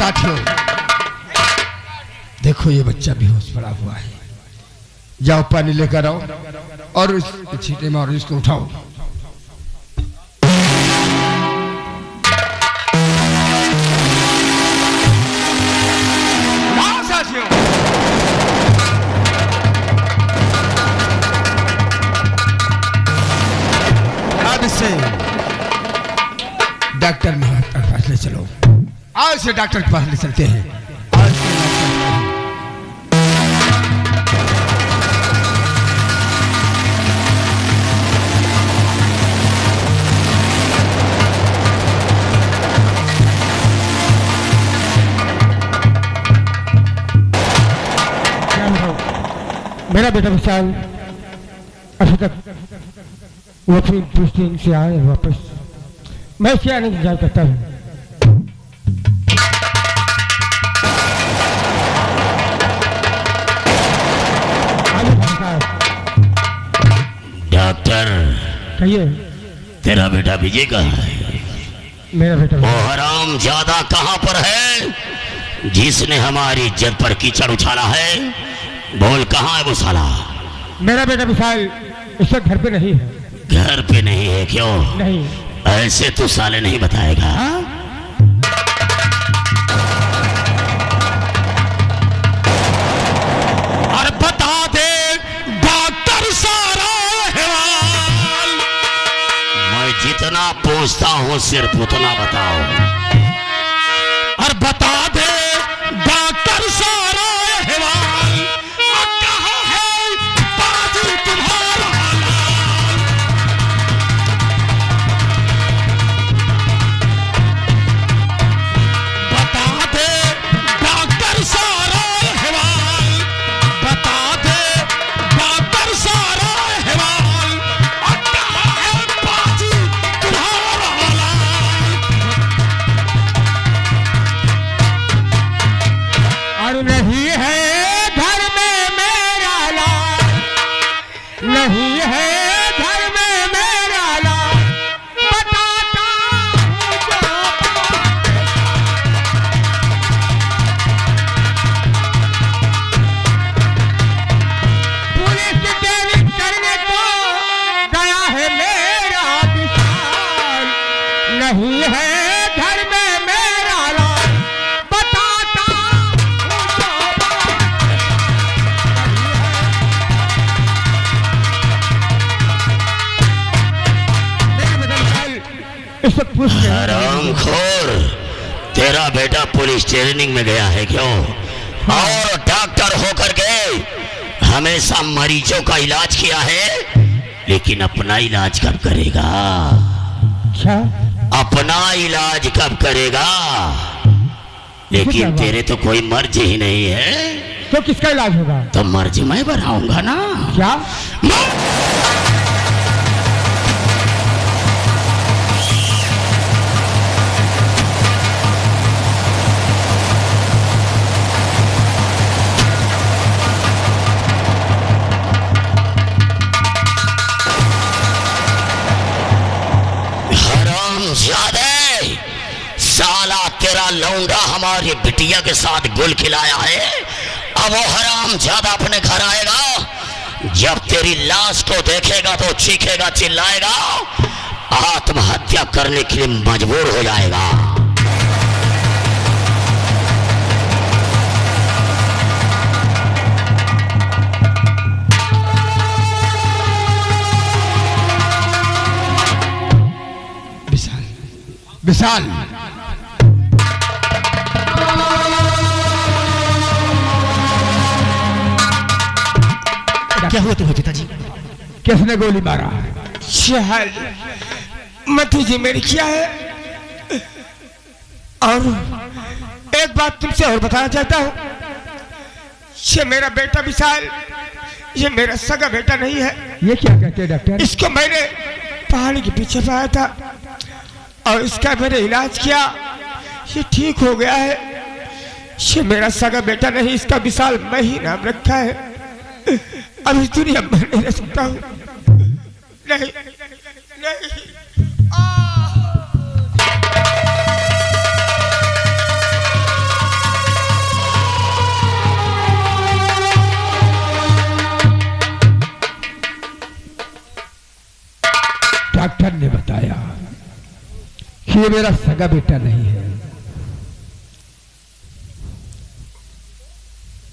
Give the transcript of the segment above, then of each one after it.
साथियों, देखो ये बच्चा बेहोश पड़ा हुआ है। जाओ पानी लेकर आओ और इस छींटे मारो, इसको उठाओ। डॉक्टर के पास ले चलो। आज से डॉक्टर के पास ले चलते हैं। आज से मेरा बेटा विशाल अभी तक वो फिर पोस्टिंग से आए वापस। मैं इससे आने की इंतजार करता हूँ। डॉक्टर कहिए। तेरा बेटा विजय कहाँ है? मेरा बेटा वो हराम ज्यादा कहाँ पर है जिसने हमारी इज्जत पर कीचड़ उछाला है? बोल कहाँ है वो साला? मेरा बेटा विशाल इस वक्त घर पे नहीं है। घर पे नहीं है? क्यों नहीं? ऐसे तो साले नहीं बताएगा। और बता दे डॉक्टर सारा अहवाल। मैं जितना पूछता हूँ सिर्फ उतना बताओ। और बता दे डॉक्टर सारा अहवाल। कहाँ है बाजू तुम्हारा? नहीं है घर में मेरा लाल, बताता पुलिस ट्रेनिंग करने को गया है मेरा विशाल। नहीं है घर में मेरा लाल, बताता हरामखोर, तेरा बेटा पुलिस ट्रेनिंग में गया है क्यों? और डॉक्टर होकर के हमेशा मरीजों का इलाज किया है, लेकिन अपना इलाज कब करेगा? क्या? अपना इलाज कब करेगा? लेकिन तेरे तो कोई मर्ज ही नहीं है। तो किसका इलाज होगा? तो मर्ज मैं बनाऊंगा ना। क्या? साला तेरा लौंडा हमारी बिटिया के साथ गुल खिलाया है। अब वो हराम ज्यादा अपने घर आएगा, जब तेरी लाश को देखेगा तो चीखेगा, चिल्लाएगा, आत्महत्या करने के लिए मजबूर हो जाएगा। विशाल, क्या हुआ तुम्हें पिताजी? किसने गोली मारा? शहर मती जी मेरी किया है। और एक बात तुमसे और बताना चाहता हूँ, ये मेरा बेटा विशाल, ये मेरा सगा बेटा नहीं है। ये क्या कहते हैं डॉक्टर? इसको मैंने पहाड़ी के पीछे पाया था और इसका मैंने इलाज किया, ये ठीक हो गया है। ये मेरा सगा बेटा नहीं, इसका विशाल मैं ही नाम रखा है। अब इस दुनिया में नहीं रह सकता हूँ। नहीं, नहीं। कि ये मेरा सगा बेटा नहीं है,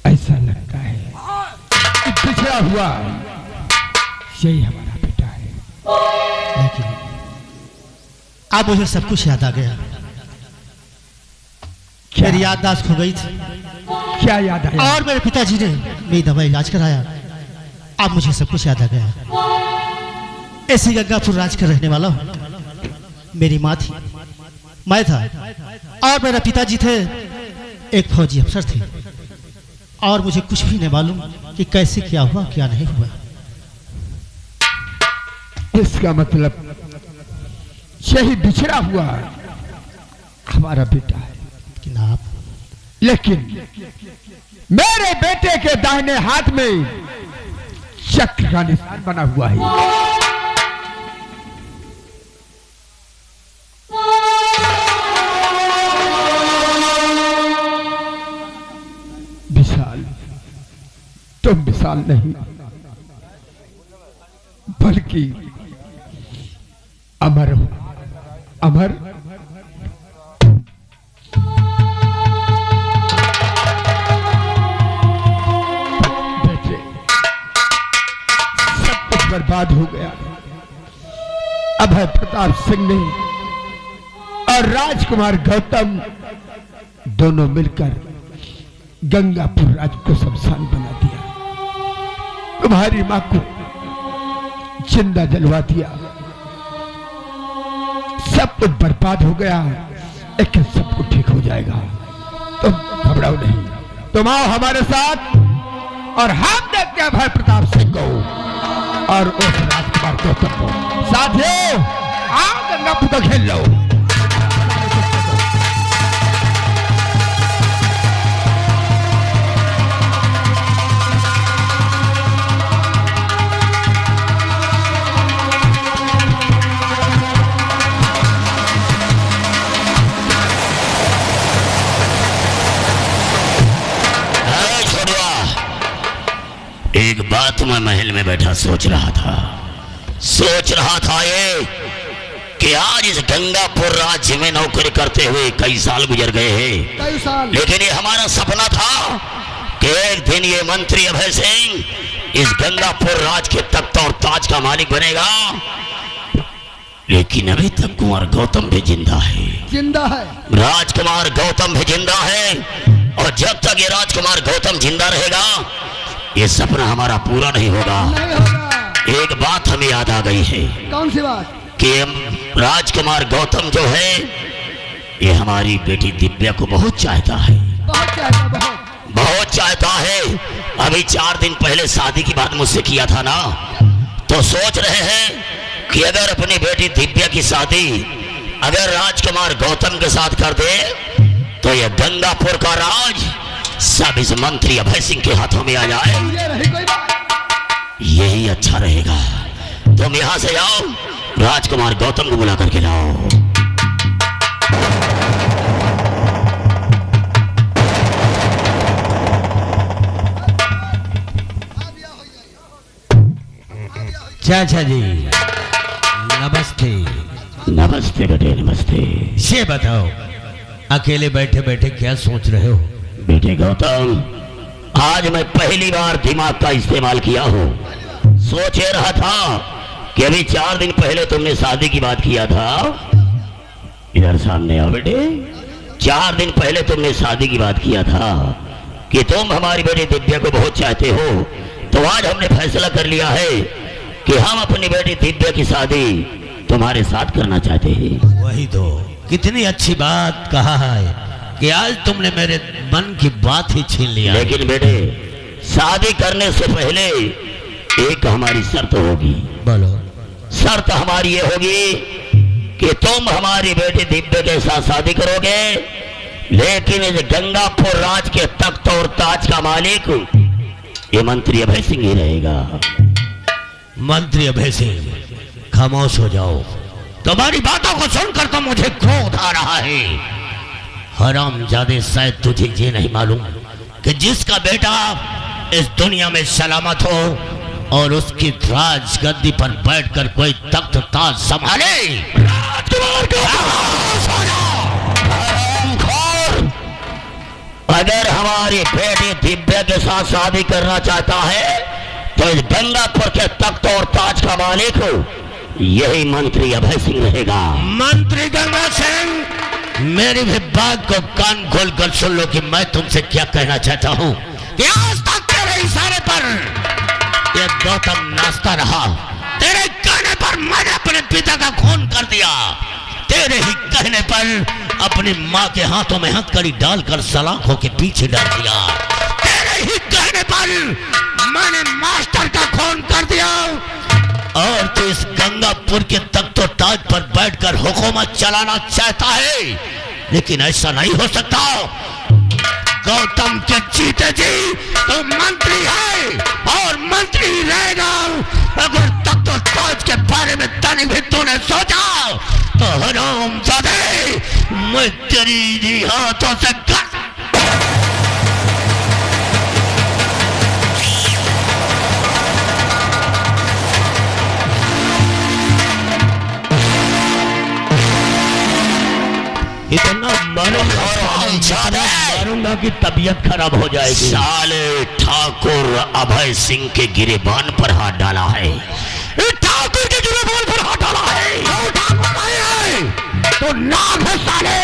ऐसा लगता है पिछड़ा हुआ यही हमारा बेटा है। लेकिन अब मुझे सब कुछ याद आ गया। मेरी याददाश्त खो गई थी। क्या याद आया? और मेरे पिताजी ने मेरी दवा इलाज कराया। अब मुझे सब कुछ याद आ गया। ऐसी गंगापुर राज का रहने वाला हूँ। मेरी माँ थी, मैं था, और मेरे पिताजी थे एक फौजी अफसर थे। और मुझे कुछ भी नहीं मालूम कि कैसे क्या हुआ क्या नहीं हुआ। इसका मतलब यही बिछड़ा हुआ हमारा बेटा है। लेकिन आप, लेकिन मेरे बेटे के दाहिने हाथ में चक्र का निशान बना हुआ है। विशाल, तुम विशाल नहीं बल्कि अमर हो। अमर, बेटे सब कुछ बर्बाद हो गया। अभय प्रताप सिंह ने और राजकुमार गौतम दोनों मिलकर गंगापुर राज को शमशान बना दिया। तुम्हारी मां को जिंदा जलवा दिया। सब कुछ बर्बाद हो गया, लेकिन सब कुछ ठीक हो जाएगा। तुम घबराओ नहीं, तुम आओ हमारे साथ और हम देखते हैं भाई प्रताप सिंह को और उस राजकुमार गौतम को। साथियों, आओ गंगापुर का खेल लो। एक बात मैं महल में बैठा सोच रहा था ये कि आज इस गंगापुर राज्य में नौकरी करते हुए कई साल गुजर गए हैं, लेकिन ये हमारा सपना था कि एक दिन ये मंत्री अभय सिंह इस गंगापुर राज के तख्त और ताज का मालिक बनेगा। लेकिन अभी तक कुमार गौतम भी जिंदा है, राजकुमार गौतम भी जिंदा है। और जब तक ये राजकुमार गौतम जिंदा रहेगा, ये सपना हमारा पूरा नहीं होगा। एक बात हमें याद आ गई है। कौन सी बात? कि राजकुमार गौतम जो है ये हमारी बेटी दिव्या को बहुत चाहता है, बहुत चाहता है। अभी 4 दिन पहले शादी की बात मुझसे किया था ना, तो सोच रहे हैं कि अगर अपनी बेटी दिव्या की शादी अगर राजकुमार गौतम के साथ कर दे तो यह गंगापुर का राज सब इस मंत्री अभय सिंह के हाथों में आ जाए। यही अच्छा रहेगा। तुम यहां से जाओ, राजकुमार गौतम को बुला करके लाओ। चाचा जी नमस्ते। नमस्ते बेटे, नमस्ते। ये बताओ, अकेले बैठे बैठे क्या सोच रहे हो? बेटे गौतम, आज मैं पहली बार दिमाग का इस्तेमाल किया हूँ। सोच रहा था कि अभी 4 दिन पहले तुमने शादी की बात किया था। इधर सामने आओ बेटे। 4 दिन पहले तुमने शादी की बात किया था कि तुम हमारी बेटी दिव्या को बहुत चाहते हो। तो आज हमने फैसला कर लिया है कि हम अपनी बेटी दिव्या की शादी तुम्हारे साथ करना चाहते हैं। वही तो, कितनी अच्छी बात कहा है कि आज तुमने मेरे मन की बात ही छीन लिया। लेकिन बेटे, शादी करने से पहले एक हमारी शर्त होगी। बोलो। शर्त हमारी ये होगी कि तुम हमारी बेटी दिव्या के साथ शादी करोगे, लेकिन इस गंगापुर राज के तख्त और ताज का मालिक ये मंत्री अभय सिंह ही रहेगा। मंत्री अभय सिंह, खामोश हो जाओ। तुम्हारी बातों को सुनकर तो मुझे क्रोध आ रहा है। हरामजादे, शायद तुझे ये नहीं मालूम कि जिसका बेटा इस दुनिया में सलामत हो और उसकी राज गद्दी पर बैठकर कोई तख्त ताज संभाले, अगर हमारी बेटी दिव्या के साथ शादी करना चाहता है तो इस गंगापुर के तख्त और ताज का मालिक यही मंत्री अभय सिंह रहेगा। मंत्री गंगा सिंह, मेरी भी बात को कान खोल कर सुन लो कि मैं तुमसे क्या कहना चाहता हूँ कि आज तक तेरे इशारे पर ये गौतम नाचता रहा। तेरे कहने पर मैंने अपने पिता का खून कर दिया। तेरे ही कहने पर अपनी माँ के हाथों में हथकड़ी डालकर सलाखों के पीछे डाल दिया। तेरे ही कहने पर मैंने मास्टर का खून कर दिया और तो इस गंगापुर के तख्त और ताज पर बैठकर हुकूमत चलाना चाहता है, लेकिन ऐसा नहीं हो सकता। गौतम के जीते जी तो मंत्री है और मंत्री ही रहेगा। अगर तख्त और ताज के बारे में तनिक भी तूने सोचा तो हरामजादे, मैं तेरी हाथों से इतना मारूंगा कि तबीयत खराब हो जाएगी। साले ठाकुर अभय सिंह के गिरेबान पर हाथ डाला है। ठाकुर के गिरेबान पर हाथ डाला है। तो नाम है साले,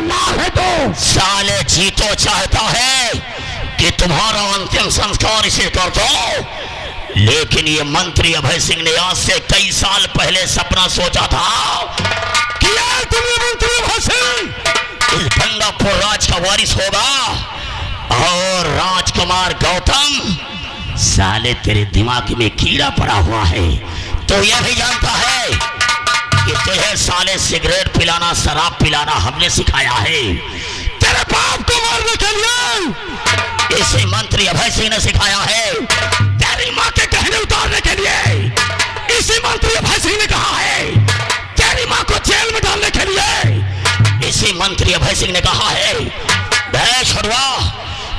नाम है तो साले जी तो चाहता है कि तुम्हारा अंतिम संस्कार इसे कर दो, लेकिन ये मंत्री अभय सिंह ने आज से कई साल पहले सपना सोचा था कि मंत्री अभय सिंह इस गंगापुर राज का वारिस होगा और राजकुमार गौतम साले तेरे दिमाग में कीड़ा पड़ा हुआ है। तो यह भी जानता है कि तुझे साले सिगरेट पिलाना, शराब पिलाना हमने सिखाया है। तेरे बाप को मारने के लिए इसे मंत्री अभय सिंह ने सिखाया है। तेरी माँ के कहने उतारने के लिए इसी मंत्री अभय सिंह ने कहा है। तेरी माँ को जेल में डालने के लिए इसी मंत्री अभय सिंह ने कहा है।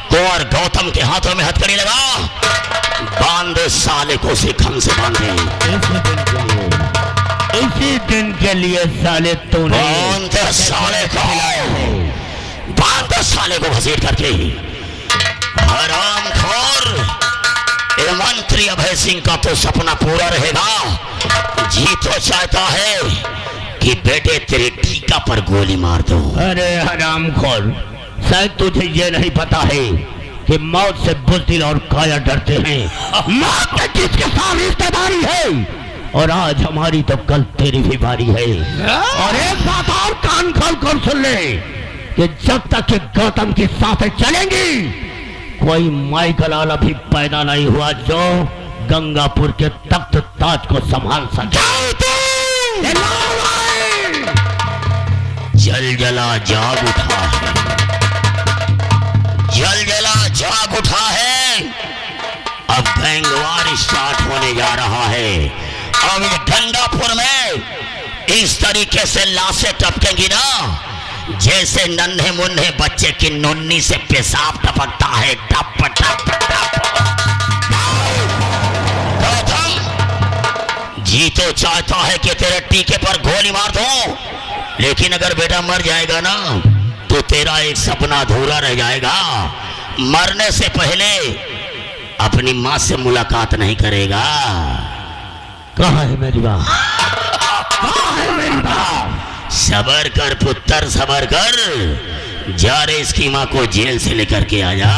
कुंवर गौतम के हाथों में हथकड़ी लगा, बांधे साले को शिखम से बांधे। इसी दिन के लिए साले तूने बांधे साले को, बांधे साले को घसीट करके। हरामखोर, ये मंत्री अभय सिंह का तो सपना पूरा रहेगा। जी तो चाहता है कि बेटे तेरे टीका पर गोली मार दो। अरे हरामखोर, शायद तुझे ये नहीं पता है कि मौत से बुज़दिल और काया डरते हैं। मौत के किसके साथ रिश्तेदारी है, और आज हमारी तो कल तेरी भी बारी है। और एक बात और कान खोल कर सुन ले कि जब तक ये गौतम के साथ चलेंगी, कोई माइकल आला भी पैदा नहीं हुआ जो गंगापुर के तख्त ताज को संभाल सके। जल जला जाग उठा है, जल जला जाग उठा है। अब गैंगवार स्टार्ट होने जा रहा है। अब इस गंगापुर में इस तरीके से लाशें टपकेंगी ना, जैसे नन्हे मुन्ने बच्चे की नन्ही से पेशाब टपकता है। टप टप टप। गौतम जी तो चाहता है कि तेरे टीके पर गोली मार दो, लेकिन अगर बेटा मर जाएगा ना तो तेरा एक सपना अधूरा रह जाएगा। मरने से पहले अपनी माँ से मुलाकात नहीं करेगा। कहाँ है मेरी माँ? सबर कर पुत्र, सबर कर। जा रे इसकी माँ को जेल से लेकर के आ जा।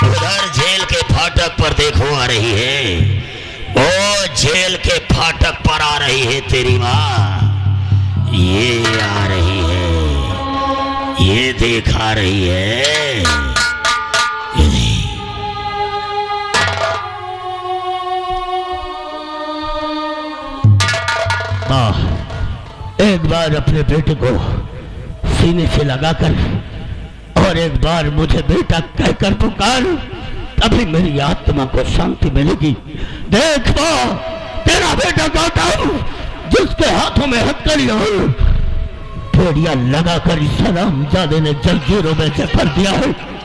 उधर जेल के फाटक पर देखो आ रही है, ओ जेल के फाटक पर आ रही है तेरी माँ। ये आ रही है, ये देखा रही है। एक बार अपने बेटे को सीने से लगाकर और एक बार मुझे बेटा कहकर पुकार, तभी मेरी आत्मा को शांति मिलेगी। देख मां, तेरा बेटा गौतम जिसके हाथों में हथकड़ी और भेड़िया लगाकर इस हरामजादे ने जंजीरों में से भर दिया है।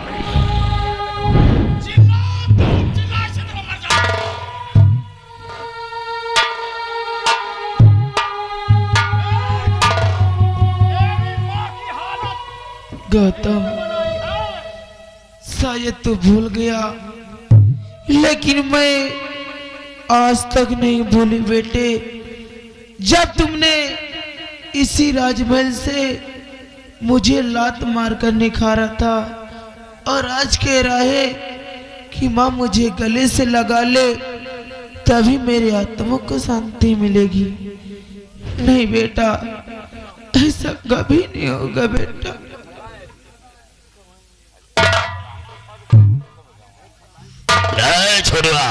गौतम, शायद तू भूल गया, लेकिन मैं आज तक नहीं भूली बेटे। जब तुमने इसी राजमहल से मुझे लात मार कर निखारा था और आज कह रहा है कि माँ मुझे गले से लगा ले, तभी मेरी आत्मा को शांति मिलेगी। नहीं बेटा, ऐसा कभी नहीं होगा बेटा। छोड़वा,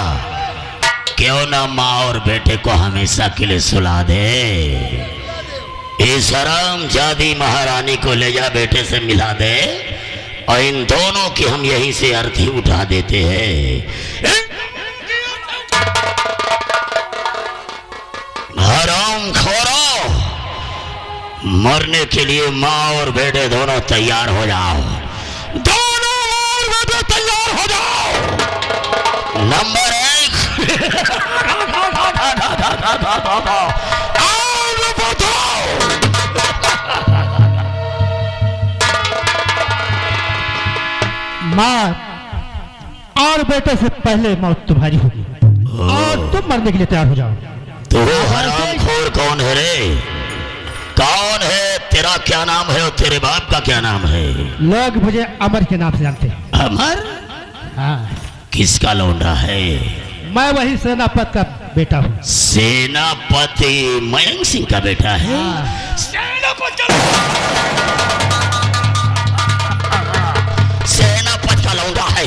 क्यों ना माँ और बेटे को हमेशा के लिए सुला दे। इस हरामजादी महारानी को ले जा, बेटे से मिला दे और इन दोनों की हम यहीं से अर्थी उठा देते हैं। हरामखोरो, मरने के लिए माँ और बेटे दोनों तैयार हो जाओ। दोनों माँ और बेटे तैयार हो जाओ। नंबर 1 माँ और बेटे से पहले मौत तुम्हारी होगी और तुम मरने के लिए तैयार हो जाओ। तो हरामखोर कौन है रे? कौन है? तेरा क्या नाम है और तेरे बाप का क्या नाम है? लोग मुझे अमर के नाम से जानते हैं। अमर? हाँ। किसका लौंडा है? मैं वही सेनापति का बेटा हूँ। सेनापति मयंक सिंह का बेटा है? हाँ। सेनापति का लौंडा है,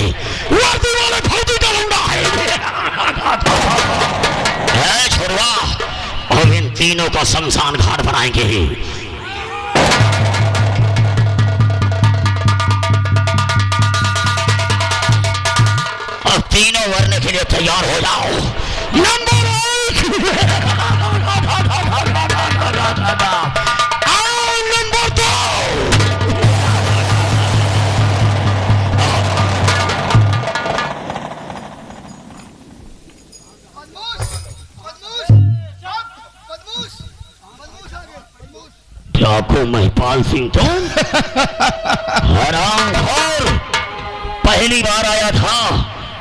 वर्दी वाले फौजी का लौंडा है। छोड़वा, अब इन तीनों को शमशान घाट बनाएंगे। अब तीनों मरने के लिए तैयार हो जाओ। नंबर 1 और नंबर 2। डाकू महिपाल सिंह तुम? हरामखोर, पहली बार आया था